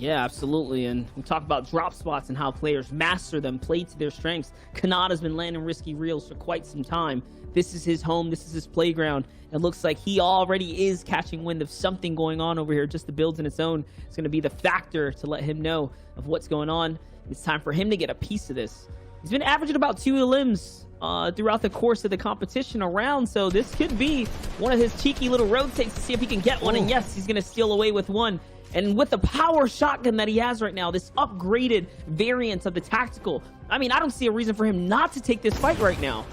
Yeah, absolutely. And we talk about drop spots and how players master them, play to their strengths. Kanata's been landing risky reels for quite some time. This is his home. This is his playground. It looks like he already is catching wind of something going on over here. Just the builds in its own is going to be the factor to let him know of what's going on. It's time for him to get a piece of this. He's been averaging about 2 elims throughout the course of the competition around, so this could be one of his cheeky little rotates to see if he can get one. And yes, he's going to steal away with one. And with the power shotgun that he has right now, this upgraded variant of the tactical, I mean, I don't see a reason for him not to take this fight right now.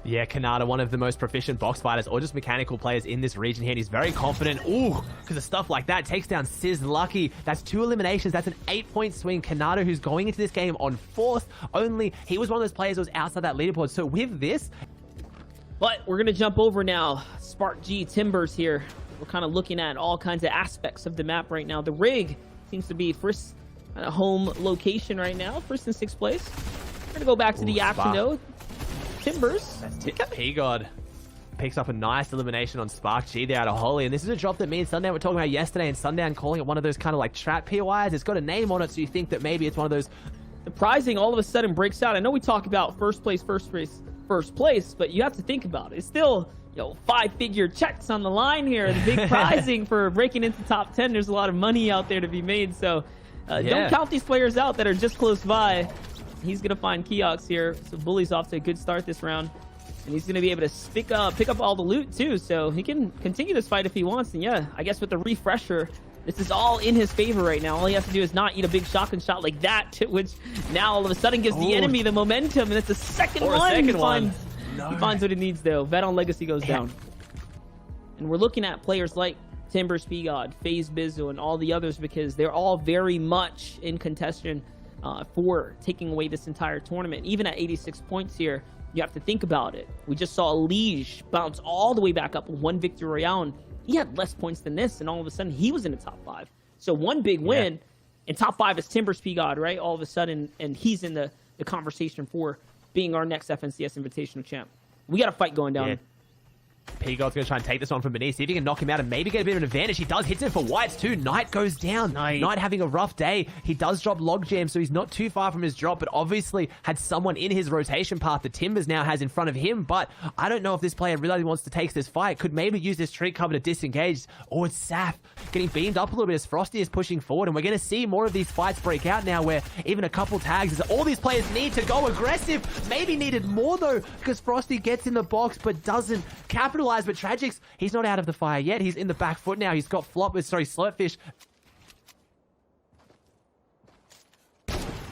Yeah, Kanata, one of the most proficient box fighters or just mechanical players in this region here, and he's very confident. Ooh, because of stuff like that. Takes down Sizz Lucky. That's 2 eliminations. That's an 8-point swing. Kanata, who's going into this game on 4th only. He was one of those players who was outside that leaderboard. So with this... But we're going to jump over now. Spark G Timbers here. We're kind of looking at all kinds of aspects of the map right now. The rig seems to be first home location right now. First and 6th place. We're going to go back to the action though. Timbers. P-God picks up a nice elimination on Spark G there out of Holly. And this is a drop that me and Sundown were talking about yesterday. And Sundown calling it one of those kind of like trap POIs. It's got a name on it, so you think that maybe it's one of those... Surprising all of a sudden breaks out. I know we talk about first place, but you have to think about it. It's still... 5-figure checks on the line here. The big prizing for breaking into top 10. There's a lot of money out there to be made. So don't count these players out that are just close by. He's going to find Kiox here. So Bully's off to a good start this round. And he's going to be able to pick up all the loot too. So he can continue this fight if he wants. And yeah, I guess with the refresher, this is all in his favor right now. All he has to do is not eat a big shotgun shot like that, which now all of a sudden gives the enemy the momentum. And it's the second one. He finds what he needs though. Vet on Legacy goes down. And we're looking at players like Timbers, P-God, FaZe Bizzle, and all the others because they're all very much in contention for taking away this entire tournament. Even at 86 points here, you have to think about it. We just saw Liege bounce all the way back up with 1 victory royale. And he had less points than this, and all of a sudden he was in the top 5. So one big win, and top 5 is Timbers, P-God, right? All of a sudden, and he's in the conversation for being our next FNCS Invitational champ. We got a fight going down. P-God's going to try and take this one from beneath, see if he can knock him out and maybe get a bit of an advantage. He does, hits it for Whites too. Knight goes down. Knight having a rough day. He does drop Logjam, so he's not too far from his drop, but obviously had someone in his rotation path that Timbers now has in front of him. But I don't know if this player really wants to take this fight. Could maybe use this tree cover to disengage. Oh, it's Saf getting beamed up a little bit as Frosty is pushing forward, and we're going to see more of these fights break out now where even a couple tags is all these players need to go aggressive. Maybe needed more though, because Frosty gets in the box but doesn't capitalize. But Tragic, he's not out of the fire yet. He's in the back foot now. He's got Slurpfish.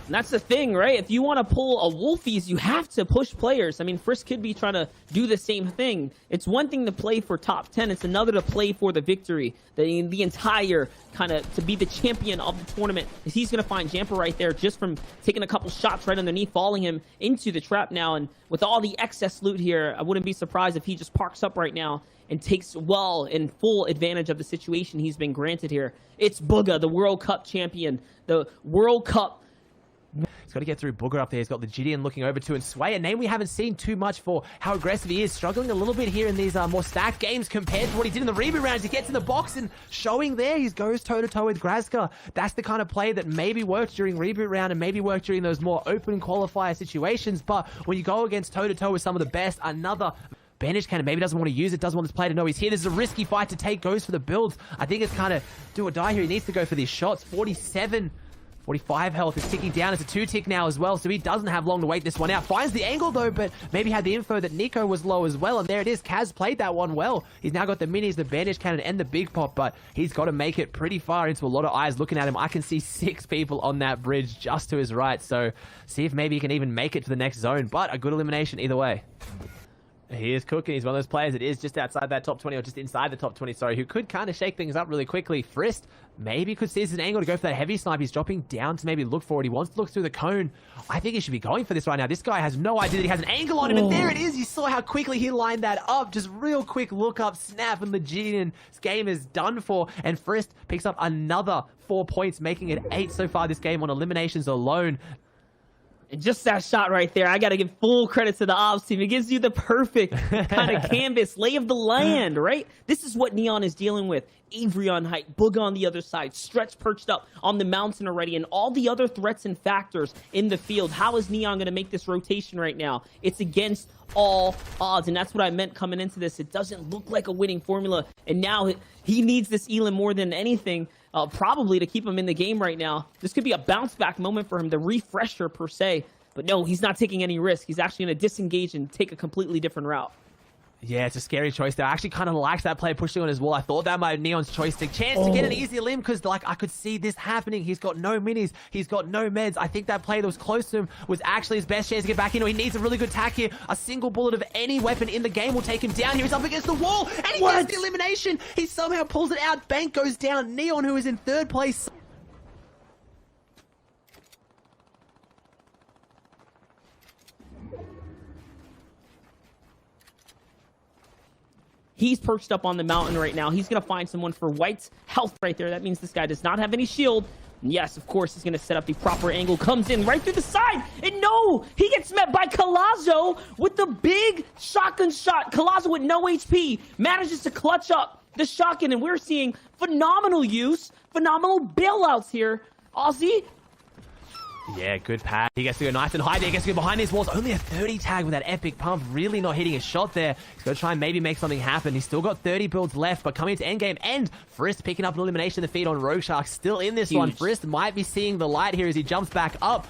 And that's the thing, right? If you want to pull a Wolfies, you have to push players. I mean, Frisk could be trying to do the same thing. It's one thing to play for top 10. It's another to play for the victory. The entire kind of to be the champion of the tournament. He's going to find Jamper right there just from taking a couple shots right underneath, falling him into the trap now. And with all the excess loot here, I wouldn't be surprised if he just parks up right now and takes well and full advantage of the situation he's been granted here. It's Booga, the World Cup champion, the World Cup. He's got to get through Booger up there. He's got the Gideon looking over to and Sway, a name we haven't seen too much for how aggressive he is. Struggling a little bit here in these more stacked games compared to what he did in the reboot rounds. He gets in the box and showing there. He goes toe-to-toe with Grazka. That's the kind of play that maybe worked during reboot round and maybe worked during those more open qualifier situations. But when you go against toe-to-toe with some of the best, another bandage cannon maybe doesn't want to use it, doesn't want this player to know he's here. This is a risky fight to take, goes for the builds. I think it's kind of do or die here. He needs to go for these shots. 45 health is ticking down. It's a 2-tick now as well, so he doesn't have long to wait this one out. Finds the angle though, but maybe had the info that Nico was low as well, and there it is. Kaz played that one well. He's now got the minis, the bandage cannon, and the big pop, but he's got to make it pretty far into a lot of eyes looking at him. I can see 6 people on that bridge just to his right, so see if maybe he can even make it to the next zone, but a good elimination either way. He is cooking. He's one of those players that is just outside that top 20, or just inside the top 20, sorry, who could kind of shake things up really quickly. Frist maybe could seize an angle to go for that heavy snipe. He's dropping down to maybe look for it. He wants to look through the cone. I think he should be going for this right now. This guy has no idea that he has an angle on him, and there it is. You saw how quickly he lined that up. Just real quick look up, snap, and the Gideon's game is done for. And Frist picks up another 4 points, making it 8 so far this game on eliminations alone. And just that shot right there, I got to give full credit to the ops team. It gives you the perfect kind of canvas, lay of the land, right? This is what Neon is dealing with. Avery on height, Boog on the other side, Stretch perched up on the mountain already, and all the other threats and factors in the field. How is Neon going to make this rotation right now? It's against all odds, and that's what I meant coming into this. It doesn't look like a winning formula, and now he needs this Elam more than anything, probably to keep him in the game right now. This could be a bounce back moment for him, the refresher per se, but no, he's not taking any risk. He's actually going to disengage and take a completely different route. Yeah, it's a scary choice there. I actually kind of liked that player pushing on his wall. I thought that might be Neon's choice. The chance to get an easy limb, because like I could see this happening. He's got no minis. He's got no meds. I think that play that was close to him was actually his best chance to get back in. He needs a really good tack here. A single bullet of any weapon in the game will take him down. Here he's up against the wall, and he gets the elimination. He somehow pulls it out. Bank goes down. Neon, who is in third place. He's perched up on the mountain right now. He's going to find someone for White's health right there. That means this guy does not have any shield. And yes, of course, he's going to set up the proper angle. Comes in right through the side. And no, he gets met by Colazo with the big shotgun shot. Colazo with no HP manages to clutch up the shotgun. And we're seeing phenomenal use, phenomenal bailouts here. Aussie. Yeah, good pass. He gets to go nice and high there. He gets to go behind his walls. Only a 30 tag with that epic pump. Really not hitting a shot there. He's going to try and maybe make something happen. He's still got 30 builds left, but coming into endgame. And Frist picking up an elimination of the feed on Rogue Shark. Still in this one. Frist might be seeing the light here as he jumps back up.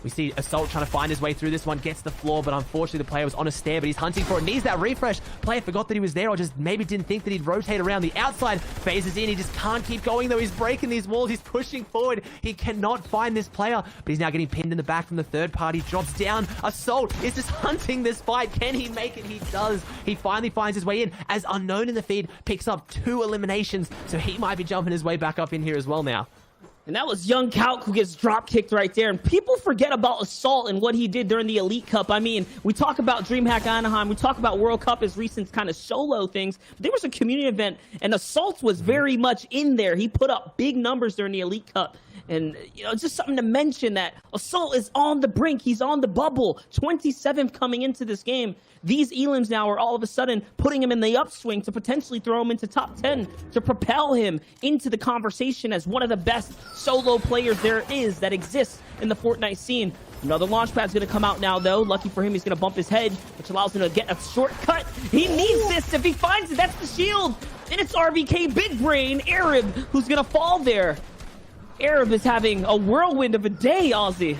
We see Assault trying to find his way through this one, gets the floor, but unfortunately the player was on a stair, but he's hunting for it. Needs that refresh. Player forgot that he was there, or just maybe didn't think that he'd rotate around the outside. Phases in. He just can't keep going, though. He's breaking these walls. He's pushing forward. He cannot find this player, but he's now getting pinned in the back from the third party. Drops down. Assault is just hunting this fight. Can he make it? He does. He finally finds his way in, as Unknown in the feed picks up 2 eliminations, so he might be jumping his way back up in here as well now. And that was Young Calc who gets drop kicked right there. And people forget about Assault and what he did during the Elite Cup. I mean, we talk about DreamHack Anaheim. We talk about World Cup as recent kind of solo things. But there was a community event, and Assault was very much in there. He put up big numbers during the Elite Cup. And, you know, just something to mention that Assault is on the brink. He's on the bubble. 27th coming into this game. These Elims now are all of a sudden putting him in the upswing to potentially throw him into top 10 to propel him into the conversation as one of the best solo players there is that exists in the Fortnite scene. Another launch pad's going to come out now, though. Lucky for him, he's going to bump his head, which allows him to get a shortcut. He needs this. If he finds it, that's the shield. And it's RBK Big Brain Arab who's going to fall there. Arab is having a whirlwind of a day, Aussie.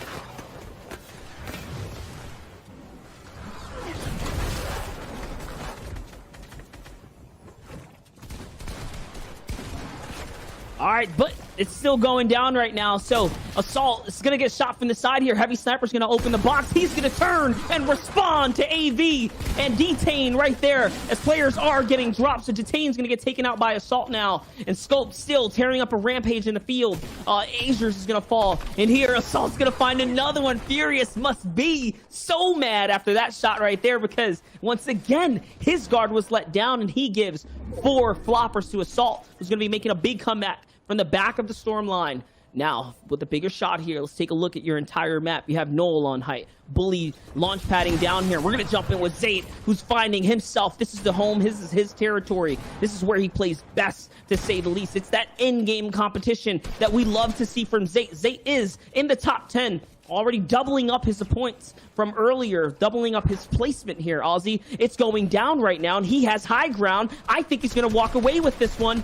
All right, but it's still going down right now. So Assault is going to get shot from the side here. Heavy Sniper's going to open the box. He's going to turn and respond to AV and Detain right there as players are getting dropped. So Detain's going to get taken out by Assault now. And Scope still tearing up a rampage in the field. Azers is going to fall. And here Assault's going to find another one. Furious must be so mad after that shot right there, because once again, his guard was let down and he gives 4 floppers to Assault, who's going to be making a big comeback from the back of the storm line. Now, with the bigger shot here, let's take a look at your entire map. You have Noel on height, Bully launch padding down here. We're going to jump in with ZAYT, who's finding himself. This is the home. This is his territory. This is where he plays best, to say the least. It's that in-game competition that we love to see from ZAYT. ZAYT is in the top 10, already doubling up his points from earlier, doubling up his placement here, Aussie. It's going down right now, and he has high ground. I think he's going to walk away with this one.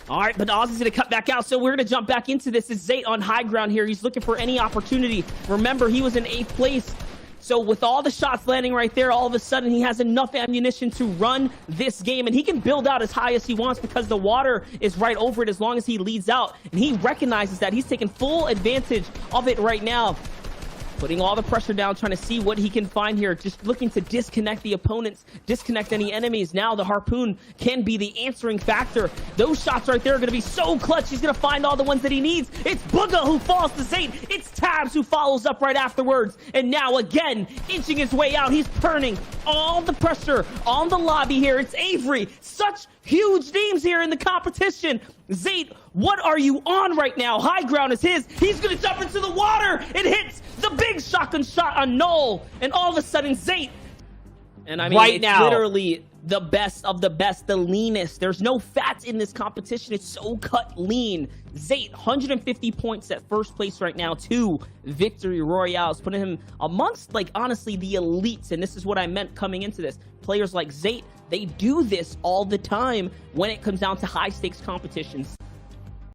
All right, but Ozzy's going to cut back out, so we're going to jump back into this. It's ZAYT on high ground here. He's looking for any opportunity. Remember, he was in 8th place. So with all the shots landing right there, all of a sudden he has enough ammunition to run this game. And he can build out as high as he wants because the water is right over it as long as he leads out. And he recognizes that. He's taking full advantage of it right now. putting all the pressure down, trying to see what he can find here, just looking to disconnect the opponents, disconnect any enemies. Now the harpoon can be the answering factor. Those shots right there are going to be so clutch. He's going to find all the ones that he needs. It's Booga who falls to ZAYT. It's Tabs who follows up right afterwards. And now again, inching his way out, he's turning all the pressure on the lobby here. It's Avery. Such huge names here in the competition. ZAYT, what are you on right now? High ground is his. He's going to jump into the water. It hits the big shotgun shot on Null. And all of a sudden, ZAYT. And I mean, right it's now, literally the best of the best, the leanest. There's no fats in this competition. It's so cut lean. ZAYT, 150 points at first place right now. 2 victory royales, putting him amongst, like, honestly, the elites. And this is what I meant coming into this. Players like ZAYT, they do this all the time when it comes down to high stakes competitions.